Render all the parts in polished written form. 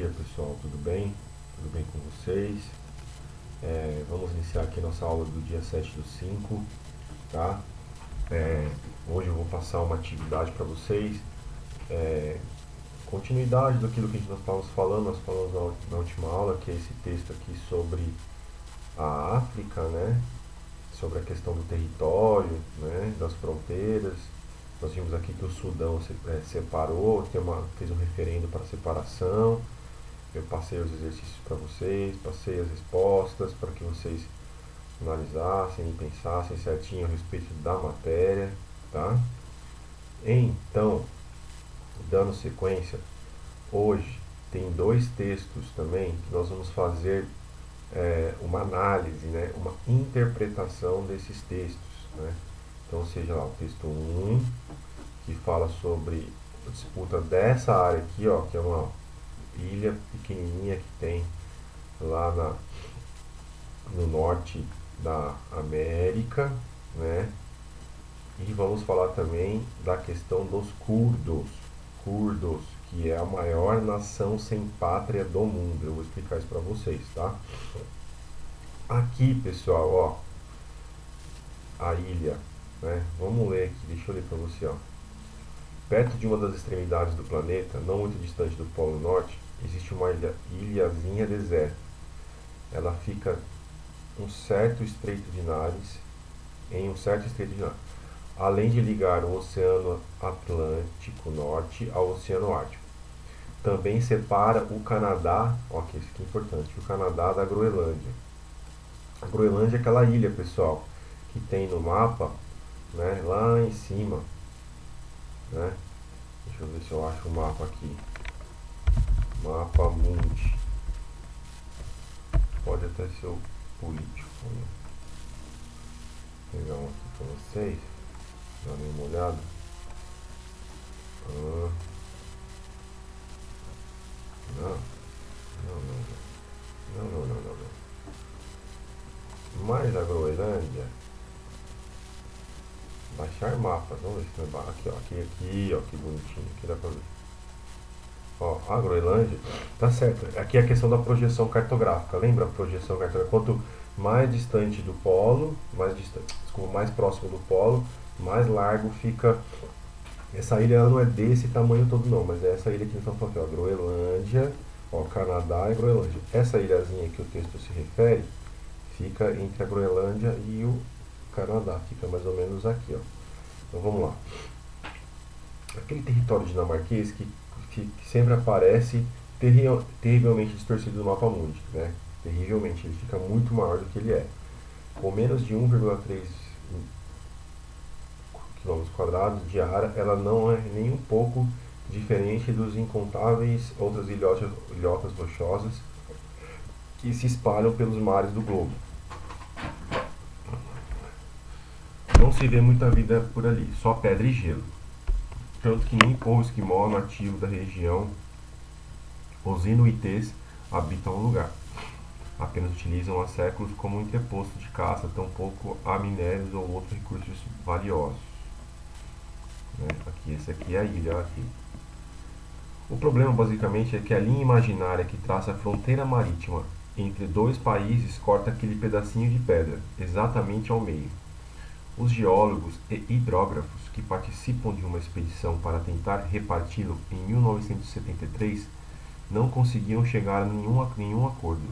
dia, pessoal, tudo bem? Tudo bem com vocês? Vamos iniciar aqui nossa aula do dia 7/5, tá? Hoje eu vou passar uma atividade para vocês, continuidade daquilo que nós estávamos falando, na última aula, que é esse texto aqui sobre a África, né? Sobre a questão do território, né? Das fronteiras. Nós vimos aqui que o Sudão separou, fez um referendo para separação. Eu passei os exercícios para vocês, passei as respostas para que vocês analisassem e pensassem certinho a respeito da matéria, tá? Então, dando sequência, hoje tem dois textos também que nós vamos fazer uma análise, né? Uma interpretação desses textos, né? Então, seja lá o texto 1, que fala sobre a disputa dessa área aqui, ó, que é uma ilha pequenininha que tem lá no norte da América, né? E vamos falar também da questão dos curdos, que é a maior nação sem pátria do mundo. Eu vou explicar isso para vocês, tá? Aqui, pessoal, ó, a ilha, né? Vamos ler aqui, deixa eu ler para você, ó. Perto de uma das extremidades do planeta, não muito distante do Polo Norte, existe uma ilhazinha deserta. Ela fica em um certo estreito de Nares, além de ligar o Oceano Atlântico Norte ao Oceano Ártico. Também separa o Canadá, ó, que isso aqui é importante, o Canadá da Groenlândia. A Groenlândia é aquela ilha, pessoal, que tem no mapa, né, lá em cima, né? Deixa eu ver se eu acho o mapa aqui. Mapa Mundi. Pode até ser o político, né? Vou pegar um aqui para vocês. Dá uma olhada. Não. Mais a Groenlândia. Baixar mapas, vamos ver se tem aqui, ó, aqui, ó, que bonitinho, aqui dá pra ver. Ó, a Groenlândia, tá certo, aqui é a questão da projeção cartográfica, lembra a projeção cartográfica? Quanto mais distante do polo, mais próximo do polo, mais largo fica. Essa ilha ela não é desse tamanho todo não, mas é essa ilha que nós estamos falando aqui, ó, Groenlândia, ó, Canadá e Groenlândia. Essa ilhazinha que o texto se refere, fica entre a Groenlândia e o Canadá, fica mais ou menos aqui, ó. Então vamos lá. Aquele território dinamarquês que sempre aparece terrivelmente distorcido no mapa mundi, né? Terrivelmente, ele fica muito maior do que ele é. Com menos de 1,3 km² de área, ela não é nem um pouco diferente dos incontáveis outras ilhotas rochosas que se espalham pelos mares do globo. Não se vê muita vida por ali, só pedra e gelo. Tanto que nem povo esquimó nativo da região, os inuites, habitam o lugar. Apenas utilizam há séculos como um interposto de caça, tampouco há minérios ou outros recursos valiosos. Né? Essa aqui é a ilha. Aqui. O problema basicamente é que a linha imaginária que traça a fronteira marítima entre dois países corta aquele pedacinho de pedra, exatamente ao meio. Os geólogos e hidrógrafos que participam de uma expedição para tentar reparti-lo em 1973 não conseguiram chegar a nenhum acordo.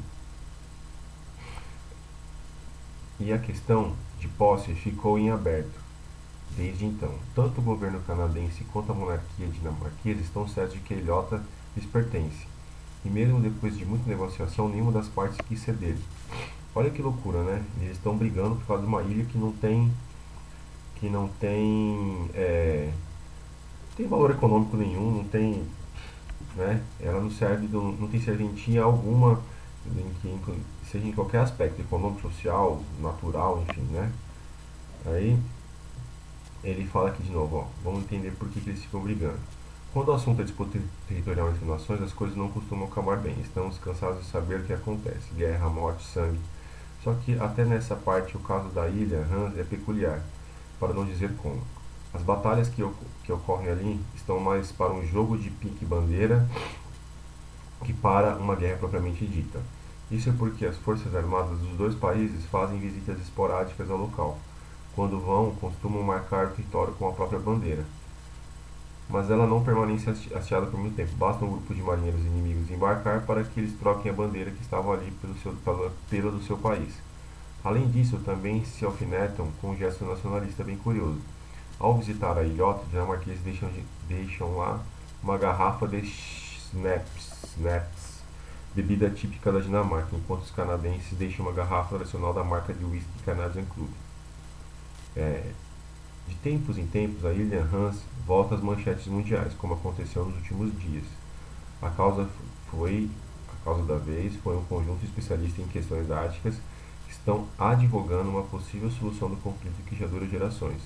E a questão de posse ficou em aberto. Desde então, tanto o governo canadense quanto a monarquia dinamarquesa estão certos de que a ilhota lhes pertence. E mesmo depois de muita negociação, nenhuma das partes quis ceder. Olha que loucura, né? Eles estão brigando por causa de uma ilha que não tem valor econômico nenhum, não tem, né? Ela não serve, não tem serventia alguma, seja em qualquer aspecto, econômico, social, natural, enfim, né? Aí ele fala aqui de novo, ó, vamos entender por que eles ficam brigando. Quando o assunto é disputa territorial entre nações, as coisas não costumam acabar bem. Estamos cansados de saber o que acontece: guerra, morte, sangue. Só que até nessa parte o caso da ilha Hans é peculiar, para não dizer cômico. As batalhas que ocorrem ali estão mais para um jogo de pique-bandeira que que para uma guerra propriamente dita. Isso é porque as forças armadas dos dois países fazem visitas esporádicas ao local. Quando vão, costumam marcar o território com a própria bandeira. Mas ela não permanece hasteada por muito tempo. Basta um grupo de marinheiros inimigos embarcar para que eles troquem a bandeira que estava ali pela do seu país. Além disso, também se alfinetam com um gesto nacionalista bem curioso. Ao visitar a ilhota, os dinamarqueses deixam lá uma garrafa de schnapps, bebida típica da Dinamarca, enquanto os canadenses deixam uma garrafa tradicional da marca de whisky Canadian Club. De tempos em tempos, a ilha Hans volta às manchetes mundiais, como aconteceu nos últimos dias. A causa da vez foi um conjunto de especialistas em questões árticas que estão advogando uma possível solução do conflito que já dura gerações.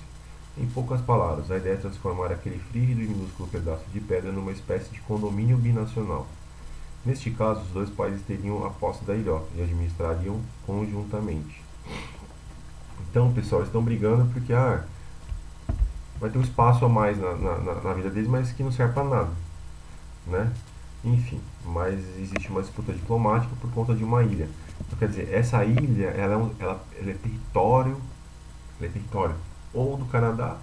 Em poucas palavras, a ideia é transformar aquele frígido e minúsculo pedaço de pedra numa espécie de condomínio binacional. Neste caso, os dois países teriam a posse da ilhota e administrariam conjuntamente. Então, pessoal, eles estão brigando porque vai ter um espaço a mais na vida deles, mas que não serve para nada, né? Enfim, mas existe uma disputa diplomática por conta de uma ilha. Então, quer dizer, essa ilha, ela é território ou do Canadá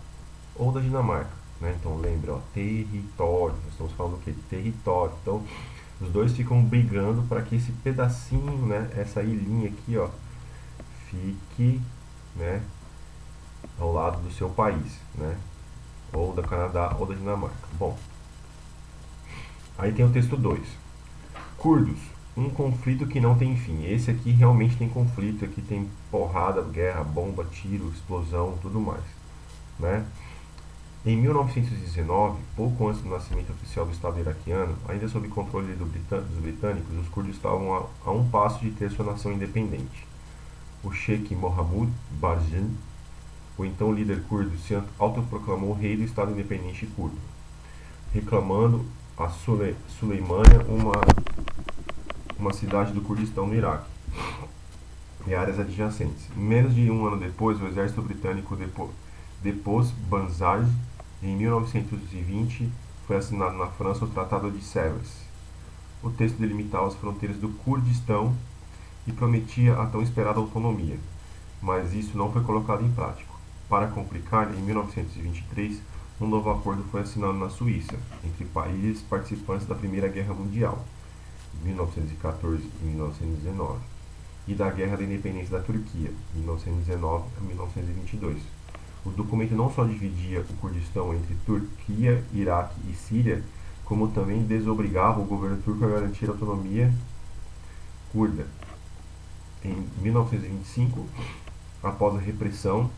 ou da Dinamarca, né? Então, lembra, território. Nós estamos falando do quê? Território. Então, os dois ficam brigando para que esse pedacinho, né, essa ilhinha aqui, fique, né, ao lado do seu país, né? Ou da Canadá ou da Dinamarca. Bom, aí tem o texto 2. Curdos, um conflito que não tem fim. Esse aqui realmente tem conflito, aqui tem porrada, guerra, bomba, tiro, explosão, tudo mais, né? Em 1919, pouco antes do nascimento oficial do Estado iraquiano, ainda sob controle dos britânicos, os curdos estavam a um passo de ter sua nação independente. O Sheikh Mohammed Barzani, o então líder curdo, se autoproclamou rei do Estado independente curdo, reclamando a Suleimânia, uma cidade do Kurdistão no Iraque, e áreas adjacentes. Menos de um ano depois, o exército britânico depôs Banzai. Em 1920, foi assinado na França o Tratado de Sèvres. O texto delimitava as fronteiras do Kurdistão e prometia a tão esperada autonomia, mas isso não foi colocado em prática. Para complicar, em 1923, um novo acordo foi assinado na Suíça, entre países participantes da Primeira Guerra Mundial, 1914 e 1919, e da Guerra da Independência da Turquia, 1919 a 1922. O documento não só dividia o Kurdistão entre Turquia, Iraque e Síria, como também desobrigava o governo turco a garantir a autonomia curda. Em 1925, após a repressão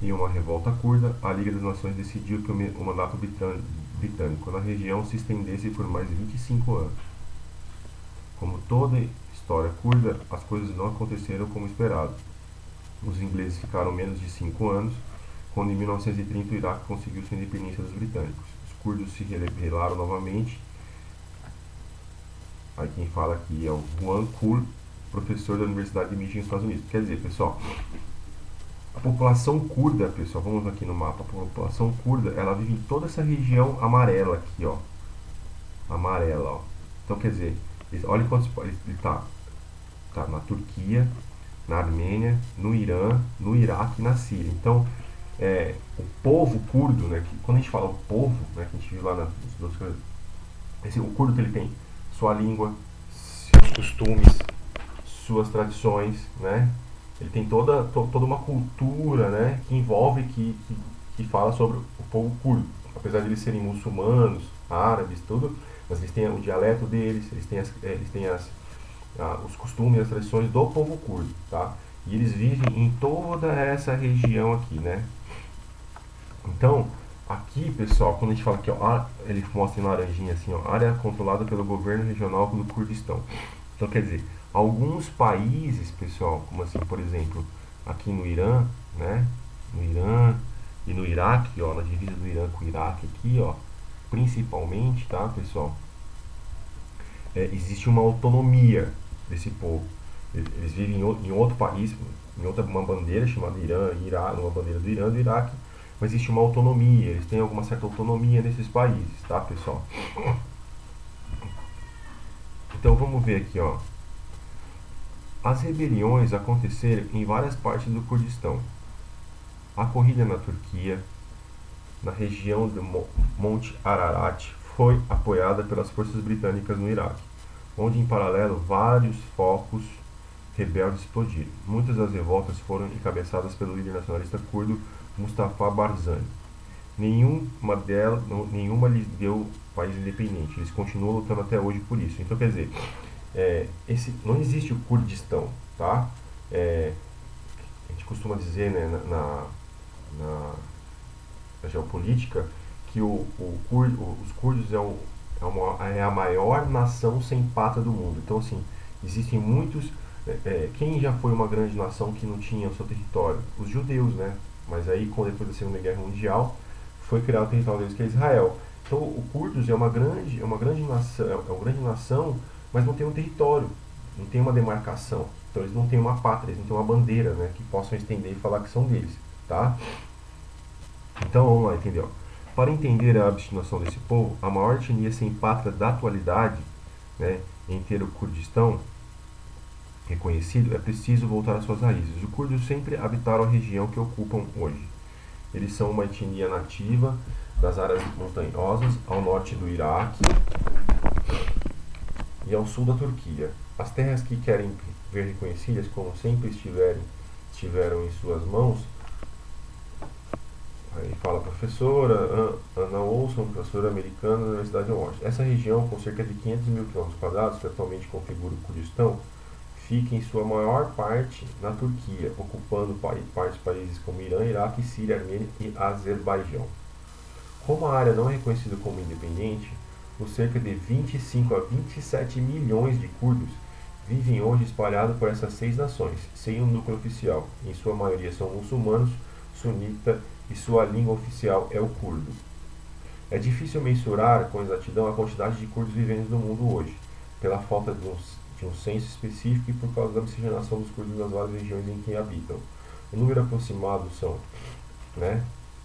e uma revolta curda, a Liga das Nações decidiu que o mandato britânico na região se estendesse por mais 25 anos. Como toda história curda, as coisas não aconteceram como esperado. Os ingleses ficaram menos de 5 anos, quando em 1930 o Iraque conseguiu sua independência dos britânicos. Os curdos se rebelaram novamente. Aí quem fala aqui é o Juan Kuhl, professor da Universidade de Michigan, Estados Unidos. Quer dizer, pessoal, a população curda, pessoal, vamos aqui no mapa, a população curda, ela vive em toda essa região amarela aqui, amarela, Então, quer dizer, olha quantos ele tá na Turquia, na Armênia, no Irã, no Iraque e na Síria. Então, o povo curdo, né, que, quando a gente fala o povo, né, que a gente viu lá nos dois coisas, o curdo, ele tem sua língua, seus costumes, suas tradições, né? Ele tem toda uma cultura, né, que envolve, que fala sobre o povo curdo. Apesar de eles serem muçulmanos, árabes, tudo, mas eles têm o dialeto deles, eles têm os costumes, as tradições do povo curdo, tá? E eles vivem em toda essa região aqui, né? Então, aqui, pessoal, quando a gente fala aqui, ele mostra em laranjinha assim, área controlada pelo governo regional do Kurdistão. Então, quer dizer, alguns países, pessoal, como assim, por exemplo, aqui no Irã, né? No Irã e no Iraque, na divisa do Irã com o Iraque aqui, principalmente, tá, pessoal? Existe uma autonomia desse povo. Eles vivem em outro país, uma bandeira chamada Irã, Iraque, uma bandeira do Irã e do Iraque, mas existe uma autonomia, eles têm alguma certa autonomia nesses países, tá, pessoal? Então vamos ver aqui, ó. As rebeliões aconteceram em várias partes do Kurdistão. A corrida na Turquia, na região do Monte Ararat, foi apoiada pelas forças britânicas no Iraque, onde em paralelo vários focos rebeldes explodiram. Muitas das revoltas foram encabeçadas pelo líder nacionalista curdo Mustafa Barzani. Nenhuma lhes deu país independente. Eles continuam lutando até hoje por isso. Então, quer dizer, não existe o Kurdistão, tá? A gente costuma dizer, né, na geopolítica que os curdos é a maior nação sem pátria do mundo. Então, assim, existem muitos. Quem já foi uma grande nação que não tinha o seu território? Os judeus, né? Mas aí, depois da Segunda Guerra Mundial, foi criado o território deles, que é Israel. Então, o curdos é uma grande nação, mas não tem um território, não tem uma demarcação. Então, eles não têm uma pátria, eles não têm uma bandeira, né, que possam estender e falar que são deles, tá? Então, vamos lá, entendeu? Para entender a obstinação desse povo, a maior etnia sem pátria da atualidade, né, em ter o Kurdistão reconhecido, é preciso voltar às suas raízes. Os curdos sempre habitaram a região que ocupam hoje. Eles são uma etnia nativa das áreas montanhosas ao norte do Iraque e ao sul da Turquia. As terras que querem ver reconhecidas como sempre estiveram em suas mãos. Aí fala a professora Anna Olson, professora americana da Universidade de Washington. Essa região, com cerca de 500 mil km², que atualmente configura o Kurdistão, fica em sua maior parte na Turquia, ocupando países como Irã, Iraque, Síria, Armênia e Azerbaijão. Como a área não é reconhecida como independente, os cerca de 25 a 27 milhões de curdos vivem hoje espalhados por essas 6 nações, sem um núcleo oficial. Em sua maioria são muçulmanos, sunita, e sua língua oficial é o curdo. É difícil mensurar com exatidão a quantidade de curdos vivendo no mundo hoje, pela falta de um censo específico e por causa da miscigenação dos curdos nas várias regiões em que habitam. O número aproximado são,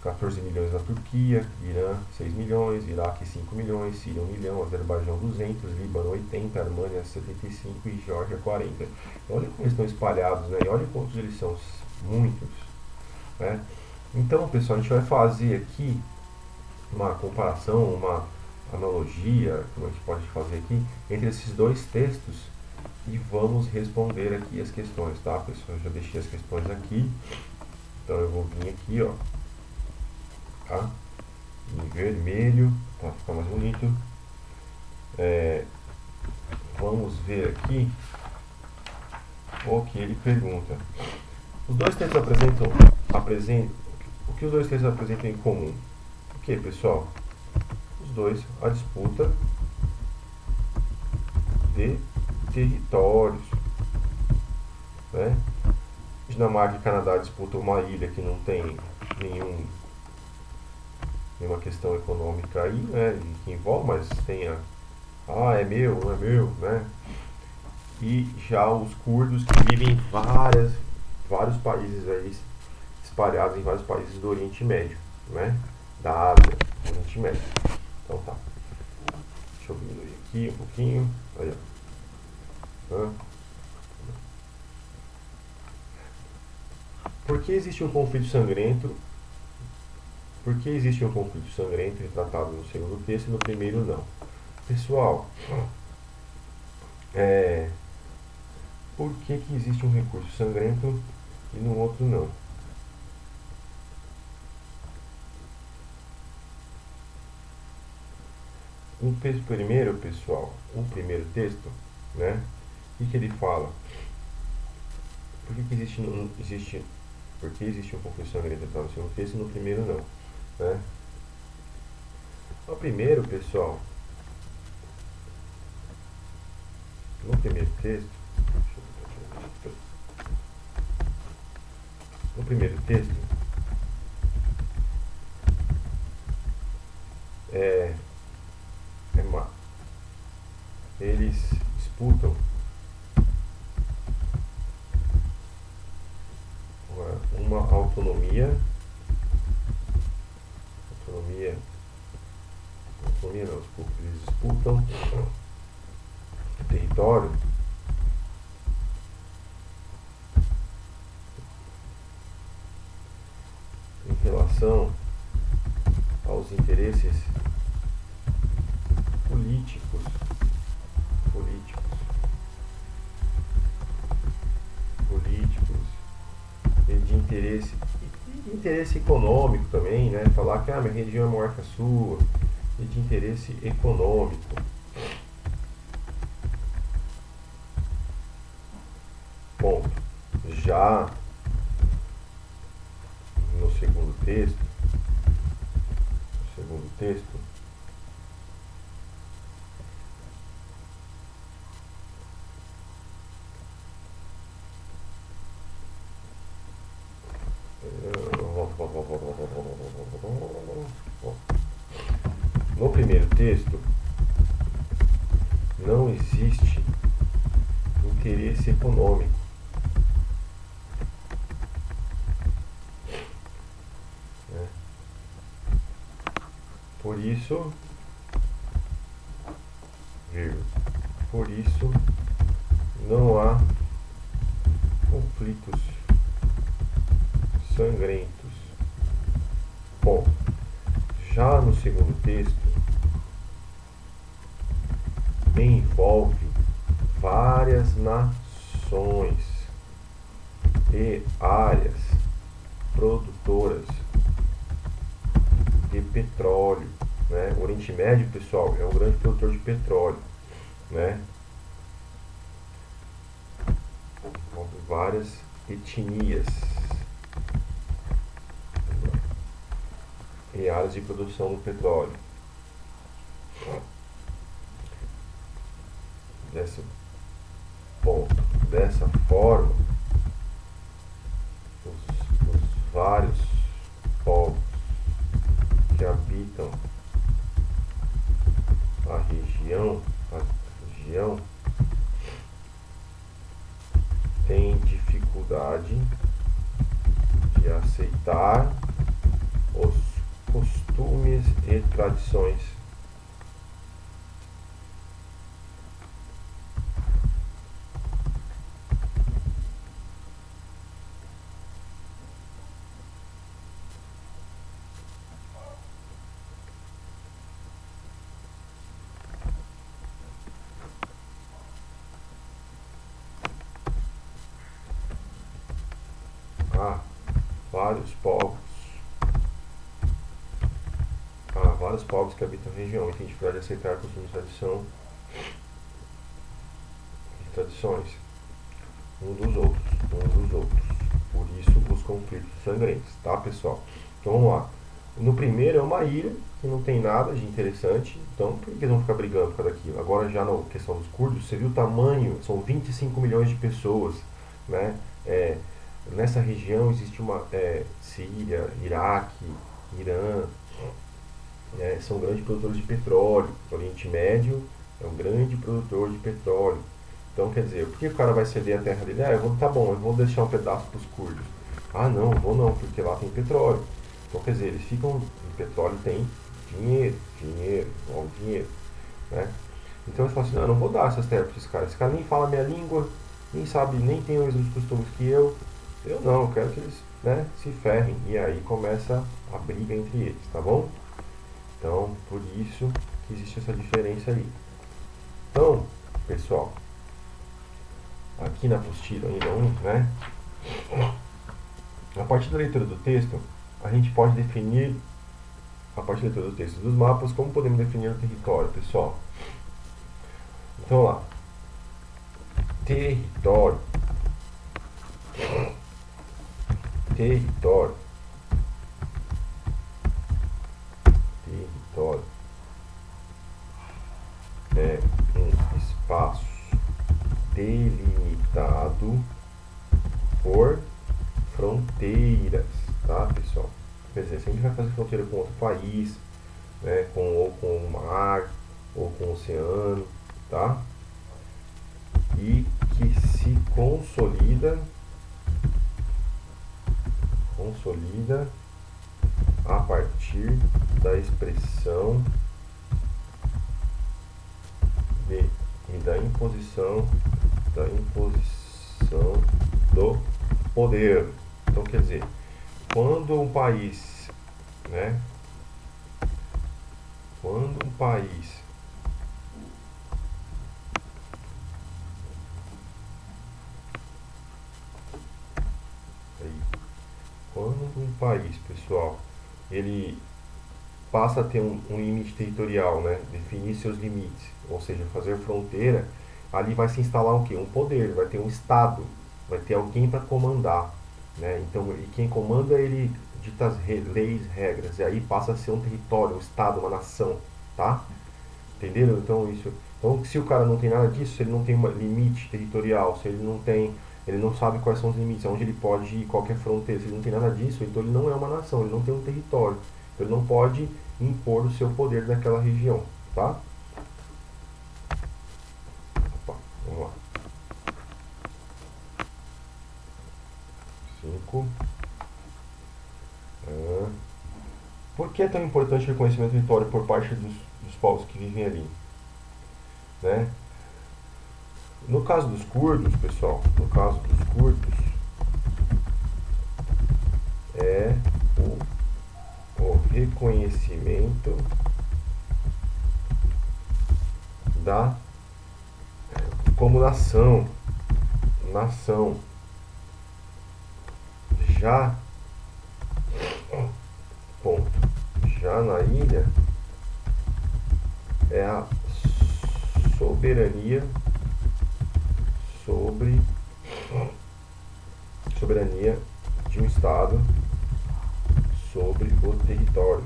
14 milhões na Turquia, Irã 6 milhões, Iraque 5 milhões, Síria 1 milhão, Azerbaijão 200, Líbano 80, Armênia 75 e Geórgia 40. Então, olha como eles estão espalhados, né? E olha quantos eles são, muitos, né? Então, pessoal, a gente vai fazer aqui uma comparação, uma analogia, como a gente pode fazer aqui, entre esses dois textos e vamos responder aqui as questões, tá, pessoal? Eu já deixei as questões aqui, então eu vou vir aqui, ó, tá? Em vermelho, para ficar mais bonito. Vamos ver aqui o que ele pergunta. Os dois textos apresentam o que os dois textos apresentam em comum? O que, pessoal? Os dois, a disputa de territórios, né? Dinamarca e Canadá disputam uma ilha que não tem nenhuma questão econômica aí, né, que envolve, mas tem é meu, não é meu, né? E já os curdos que vivem em vários países aí, espalhados em vários países do Oriente Médio, né? Da Ásia, do Oriente Médio. Então tá. Deixa eu diminuir aqui um pouquinho. Aí, ó. Por que existe um conflito sangrento? Por que existe um conflito sangrento retratado no segundo texto e no primeiro não? Pessoal, por que existe um recurso sangrento e no outro não? O primeiro, pessoal, o primeiro texto, né? O que ele fala? Por que existe um conflito sangrento retratado no segundo texto e no primeiro não? Né? O primeiro, pessoal, no primeiro texto, eles disputam uma autonomia não, desculpa, eles disputam o território território em relação aos interesses políticos e de interesse econômico também, né? Falar que minha região é maior que a sua, e de interesse econômico. Ponto. Já no segundo texto, no primeiro texto não existe interesse econômico. Por isso não há conflitos sangrentos. Bom, já no segundo texto envolve várias nações e áreas produtoras de petróleo, né? O Oriente Médio, pessoal, é um grande produtor de petróleo, né? Envolve várias etnias e áreas de produção do petróleo. Dessa forma, os vários povos que habitam a região têm dificuldade de aceitar os costumes e tradições vários povos que habitam a região e têm dificuldade de aceitar costumes e tradições um dos outros. Por isso os conflitos sangrentos, tá, pessoal? Então vamos lá. No primeiro é uma ilha que não tem nada de interessante, então por que eles vão ficar brigando por causa daquilo? Agora já na questão dos curdos, você viu o tamanho, são 25 milhões de pessoas, né? Nessa região existe uma Síria, Iraque, Irã, são grandes produtores de petróleo. O Oriente Médio é um grande produtor de petróleo. Então, quer dizer, por que o cara vai ceder a terra dele? Eu vou deixar um pedaço para os curdos. Não, vou não, porque lá tem petróleo. Então, quer dizer, eles ficam, o petróleo tem dinheiro, né? Então eles falam assim, não vou dar essas terras para esses caras. Esse cara nem fala a minha língua, nem sabe, nem tem os mesmos costumes que eu quero que eles, né, se ferrem. E aí começa a briga entre eles, tá bom? Então, por isso que existe essa diferença aí. Então, pessoal, aqui na apostila ainda né? A partir da leitura do texto, a gente pode definir, a partir da leitura do texto dos mapas, como podemos definir o território, pessoal. Então, lá. Território é um espaço delimitado por fronteiras, tá, pessoal? Quer dizer, sempre vai fazer fronteira com outro país, né, ou com o mar, ou com o oceano, tá? E que se consolida a partir da expressão de e da imposição do poder. Então, quer dizer, quando um país, né, quando um país quando um país, pessoal, ele passa a ter um limite territorial, né, definir seus limites, ou seja, fazer fronteira, ali vai se instalar o quê? Um poder, vai ter um Estado, vai ter alguém para comandar, né? Então, e quem comanda, ele dita as leis, regras, e aí passa a ser um território, um Estado, uma nação, tá? Entenderam? Então, isso. Então, se o cara não tem nada disso, se ele não tem um limite territorial, se ele não tem, ele não sabe quais são os limites, onde ele pode ir, qualquer fronteira, se ele não tem nada disso, então ele não é uma nação, ele não tem um território. Então, ele não pode impor o seu poder naquela região, tá? Opa, vamos lá. 5. Por que é tão importante o reconhecimento do território por parte dos povos que vivem ali, né? No caso dos curdos, pessoal, no caso dos curdos, é o reconhecimento da como nação, já ponto, já na ilha é a soberania sobre soberania de um estado sobre o território,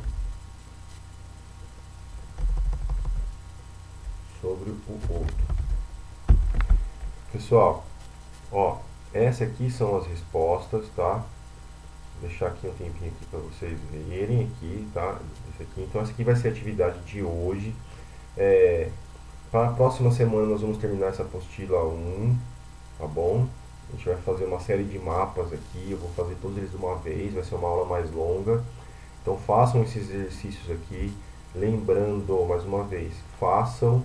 sobre o outro. Pessoal, ó, essa aqui são as respostas, tá? Vou deixar aqui um tempinho aqui para vocês verem aqui, tá? Isso aqui. Então essa aqui vai ser a atividade de hoje. Para a próxima semana nós vamos terminar essa apostila 1, tá bom? A gente vai fazer uma série de mapas aqui, eu vou fazer todos eles de uma vez, vai ser uma aula mais longa. Então façam esses exercícios aqui, lembrando mais uma vez, façam,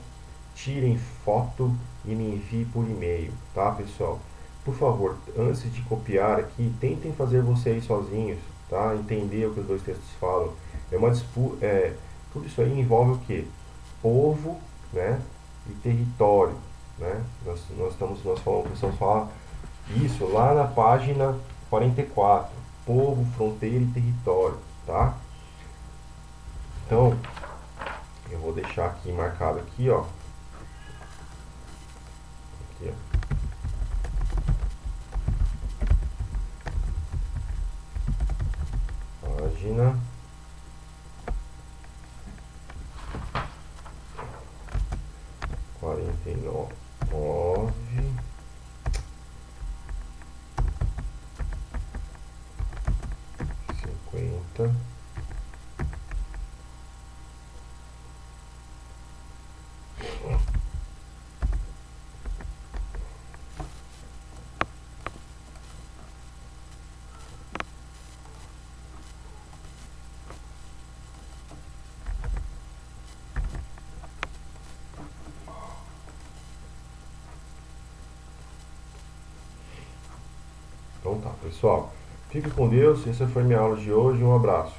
tirem foto e me enviem por e-mail, tá, pessoal? Por favor, antes de copiar aqui, tentem fazer vocês sozinhos, tá? Entender o que os dois textos falam. É uma disputa, tudo isso aí envolve o quê? Povo, né, e território, né? Nós precisamos falar isso lá na página 44, povo, fronteira e território, tá? Então, eu vou deixar aqui marcado aqui, ó. Aqui, ó. Página 49, 50. Então tá, pessoal. Fique com Deus. Essa foi minha aula de hoje. Um abraço.